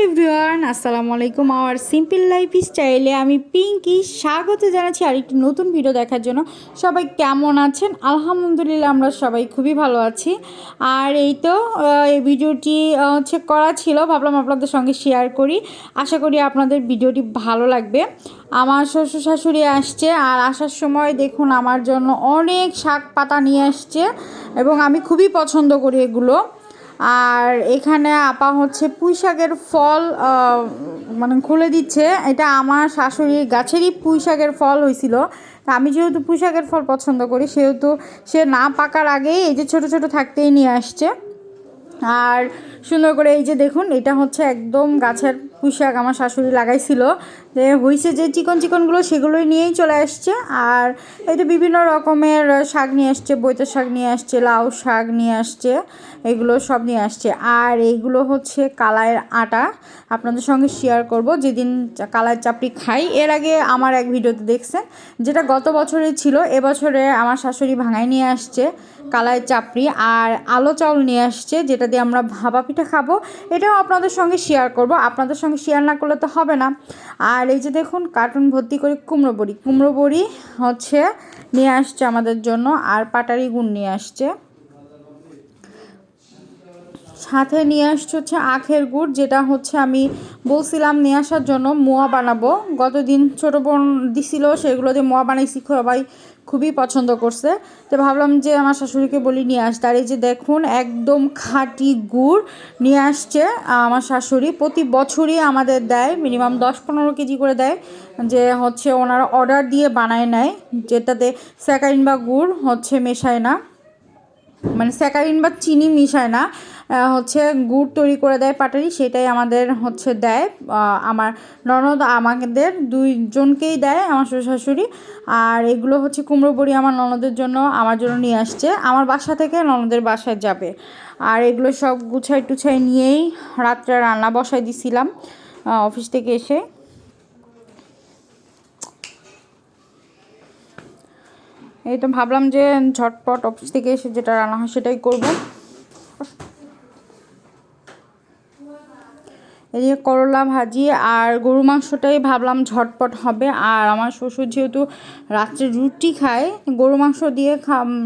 Everyone, আসসালামু আলাইকুম। আমার সিম্পল লাইফ স্টাইলে আমি পিঙ্কি স্বাগত জানাচ্ছি আরেকটি নতুন ভিডিও দেখার জন্য। সবাই কেমন আছেন? আলহামদুলিল্লাহ আমরা সবাই খুবই ভালো আছি। আর এই তো এই ভিডিওটি করা ছিল, ভাবলাম আপনাদের সঙ্গে শেয়ার করি। আশা করি আপনাদের ভিডিওটি ভালো লাগবে। আমার শ্বশুর শাশুড়ি আসছে, আর আসার সময় দেখুন আমার জন্য অনেক শাক পাতা নিয়ে আসছে এবং আমি খুবই পছন্দ করি এগুলো। আর এখানে আপা হচ্ছে পুঁই শাকের ফল মানে খুলে দিচ্ছে। এটা আমার শাশুড়ির গাছেরই পুঁই শাকের ফল হয়েছিল। তা আমি যেহেতু পুঁই শাকের ফল পছন্দ করি, সেহেতু সে না পাকার আগেই এই যে ছোট ছোট থাকতেই নিয়ে আসছে। আর সুন্দর করে এই যে দেখুন, এটা হচ্ছে একদম গাছের পুঁই শাক আমার শাশুড়ি লাগাইছিল। যে হয়েছে যে চিকন চিকনগুলো সেগুলোই নিয়েই চলে আসছে। আর এই তো বিভিন্ন রকমের শাক নিয়ে আসছে, বৈতা শাক নিয়ে আসছে, লাউ শাক নিয়ে আসছে, এগুলো সব নিয়ে আসছে। আর এইগুলো হচ্ছে কালাইয়ের আটা, আপনাদের সঙ্গে শেয়ার করব। যেদিন কালাইয়ের চাপড়ি খাই, এর আগে আমার এক ভিডিওতে দেখছেন, যেটা গত বছরে ছিল। এবছরে আমার শাশুড়ি ভাঙায় নিয়ে আসছে কালাইয়ের চাপড়ি, আর আলো চাউল নিয়ে আসছে, যেটা দিয়ে আমরা ভাপা পিঠা খাবো। এটাও আপনাদের সঙ্গে শেয়ার করব, আপনাদের সঙ্গে শেয়ার না করলে তো হবে না। আর এই যে দেখুন কার্টুন ভর্তি করে কুমড়ো বড়ি হচ্ছে নিয়ে আসছে আমাদের জন্য, আর পাটারি গুড় নিয়ে আসছে। সাথে নিয়ে আসছে হচ্ছে আখের গুড়, যেটা হচ্ছে আমি বলছিলাম নিয়ে আসার জন্য মোয়া বানাবো। গতদিন ছোটো বোন দিছিল, সেগুলো দিয়ে মোয়া বানাইছি, সবাই খুবই পছন্দ করছে। তো ভাবলাম যে আমার শাশুড়িকে বলি নিয়ে আসতে। আর এই যে দেখুন একদম খাঁটি গুড় নিয়ে আসছে আমার শাশুড়ি। প্রতি বছরই আমাদের দেয়, মিনিমাম 10-15 কেজি করে দেয়, যে হচ্ছে ওনারা অর্ডার দিয়ে বানায় নেয়, যেটাতে স্যাকারিন বা গুড় হচ্ছে মেশায় না, মানে স্যাকারিন বা চিনি মিশায় না, হচ্ছে গুড় তৈরি করে দেয় পাটারি, সেটাই আমাদের হচ্ছে দেয়। আমার ননদ আমাদের দুইজনকেই দেয়, আমার শ্বশুর শাশুড়ি। আর এগুলো হচ্ছে কুমড়ো বড়ি আমার ননদের জন্য, আমার জন্য নিয়ে আসছে, আমার বাসা থেকে ননদের বাসায় যাবে। আর এগুলো সব গুছাই টুছাই নিয়েই রাত্রে রান্না বসাই দিছিলাম অফিস থেকে এসে। এই তো ভাবলাম যে ঝটপট অফিস থেকে এসে যেটা রান্না হয় সেটাই করব। এদিকে করলা ভাজি আর গরু মাংসটাই ভাবলাম ঝটপট হবে। আর আমার শ্বশুর যেহেতু রাত্রে রুটি খায়, গরু মাংস দিয়ে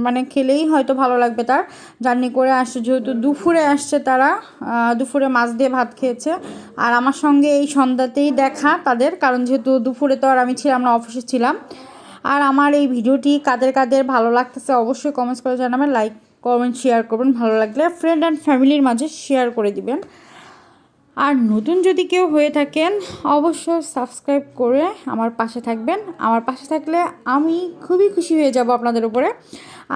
মানে খেলেই হয়তো ভালো লাগবে তার। জার্নি করে আসছে যেহেতু, দুপুরে আসছে তারা, দুপুরে মাছ দিয়ে ভাত খেয়েছে। আর আমার সঙ্গে এই সন্ধ্যাতেই দেখা তাদের, কারণ যেহেতু দুপুরে তো আর আমি ছিলাম না, অফিসে ছিলাম। আর আমার এই ভিডিওটি কাদের কাদের ভালো লাগতেছে অবশ্যই কমেন্টস করে জানাবেন, লাইক কমেন্ট শেয়ার করবেন, ভালো লাগলে ফ্রেন্ড অ্যান্ড ফ্যামিলির মাঝে শেয়ার করে দিবেন। আর নতুন যদি কেউ হয়ে থাকেন অবশ্যই সাবস্ক্রাইব করে আমার পাশে থাকবেন। আমার পাশে থাকলে আমি খুবই খুশি হয়ে যাব আপনাদের উপরে।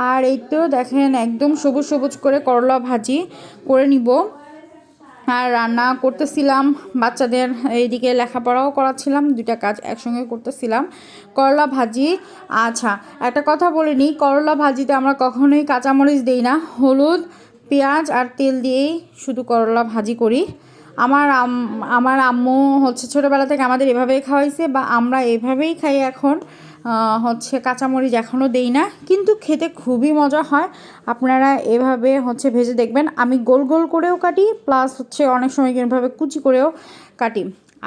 আর এই তো দেখেন একদম সবুজ সবুজ করে করলা ভাজি করে নিব। আর রান্না করতেছিলাম, বাচ্চাদের এইদিকে লেখাপড়াও করাচ্ছিলাম, দুইটা কাজ একসঙ্গে করতেছিলাম। করলা ভাজি, আচ্ছা একটা কথা বলে নিই, করলা ভাজিতে আমরা কখনোই কাঁচামরিচ দিই না, হলুদ পেঁয়াজ আর তেল দিয়েই শুধু করলা ভাজি করি। আমার আম্মু হচ্ছে ছোটোবেলা থেকে আমাদের এভাবেই খাওয়াইছে, বা আমরা এভাবেই খাই এখন। হচ্ছে কাঁচামরিচ এখনও দেই না, কিন্তু খেতে খুবই মজা হয়। আপনারা এভাবে হচ্ছে ভেজে দেখবেন। আমি গোল গোল করেও কাটি, প্লাস হচ্ছে অনেক সময় এভাবে কুচি করেও কাটি।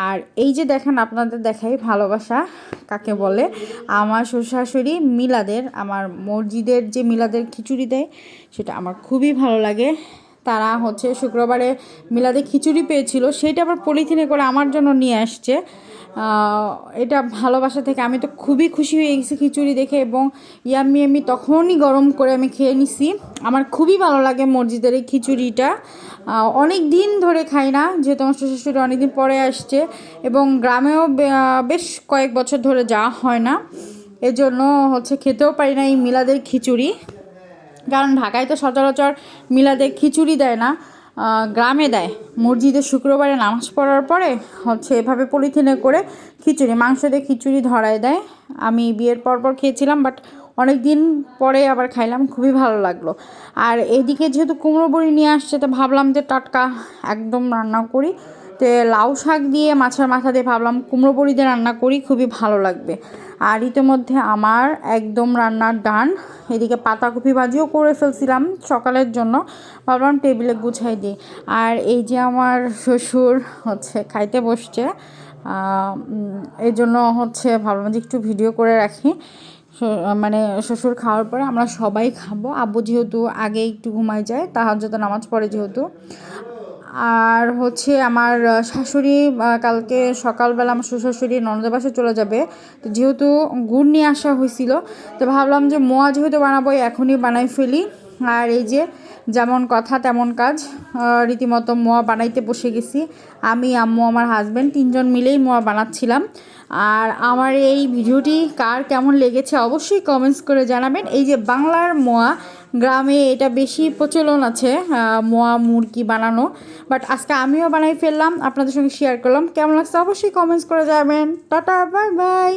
আর এই যে দেখেন, আপনাদের দেখাই ভালোবাসা কাকে বলে। আমার শ্বশুর শাশুড়ি মিলাদের, আমার মসজিদের যে মিলাদের খিচুড়ি দেয়, সেটা আমার খুবই ভালো লাগে। তারা হচ্ছে শুক্রবারে মিলাদে খিচুড়ি পেয়েছিল, সেইটা আবার পলিথিনে করে আমার জন্য নিয়ে আসছে। এটা ভালোবাসা থেকে আমি তো খুবই খুশি হয়ে গেছি খিচুড়ি দেখে, এবং ইয়াম্মি তখনই গরম করে আমি খেয়ে নিছি। আমার খুবই ভালো লাগে মসজিদের এই খিচুড়িটা। অনেক দিন ধরে খাই না, যেহেতু আমার শ্বশুর অনেক দিন পরে আসছে, এবং গ্রামেও বেশ কয়েক বছর ধরে যাওয়া হয় না, এজন্য হচ্ছে খেতেও পারি না এই মিলাদের খিচুড়ি। কারণ ঢাকায় তো সচরাচর মিলাদে খিচুড়ি দেয় না, গ্রামে দেয়। মসজিদে শুক্রবারে নামাজ পড়ার পরে হচ্ছে এভাবে পলিথিনে করে খিচুড়ি, মাংস দিয়ে খিচুড়ি ধরায় দেয়। আমি বিয়ের পর খেয়েছিলাম, বাট অনেক দিন পরে আবার খাইলাম, খুবই ভালো লাগলো। আর এইদিকে যেহেতু কুমড়ো বড়ি নিয়ে আসছে, তো ভাবলাম যে টাটকা একদম রান্না করি। তো লাউ শাক দিয়ে মাছের মাথা দিয়ে ভাবলাম কুমড়ো বড়ি দিয়ে রান্না করি, খুবই ভালো লাগবে। আর ইতিমধ্যে আমার একদম রান্নার ডান। এদিকে পাতাকপি ভাজিও করে ফেলছিলাম সকালের জন্য, ভাবলাম টেবিলে গুছাই দিই। আর এই যে আমার শ্বশুর হচ্ছে খাইতে বসছে, এই জন্য হচ্ছে ভাবলাম যে একটু ভিডিও করে রাখি। মানে শ্বশুর খাওয়ার পরে আমরা সবাই খাবো। আব্বু যেহেতু আগে একটু ঘুমায় যায়, তাহাজ্জুদের নামাজ পড়ে যেহেতু। আর হচ্ছে আমার শাশুড়ি কালকে সকালবেলা আমার শ্বশুরশাশুড়ি ননদের বাসায় চলে যাবে। তো যেহেতু গুড় নিয়ে আসা হয়েছিল, তো ভাবলাম যে মোয়া যেহেতু বানাবো এখনই বানাই ফেলি। আর এই যে যেমন কথা তেমন কাজ, রীতিমতো মোয়া বানাইতে বসে গেছি। আমি, আম্মু, আমার হাজব্যান্ড 3জন মিলেই মোয়া বানাচ্ছিলাম। আর আমার এই ভিডিওটি কার কেমন লেগেছে অবশ্যই কমেন্টস করে জানাবেন। এই যে বাংলার মোয়া, গ্রামে এটা বেশি প্রচলন আছে মোয়া মুরগি বানানো, বাট আজকে আমিও বানাই ফেললাম, আপনাদের সঙ্গে শেয়ার করলাম। কেমন লাগছে অবশ্যই কমেন্টস করে যাবেন। Tata, bye bye.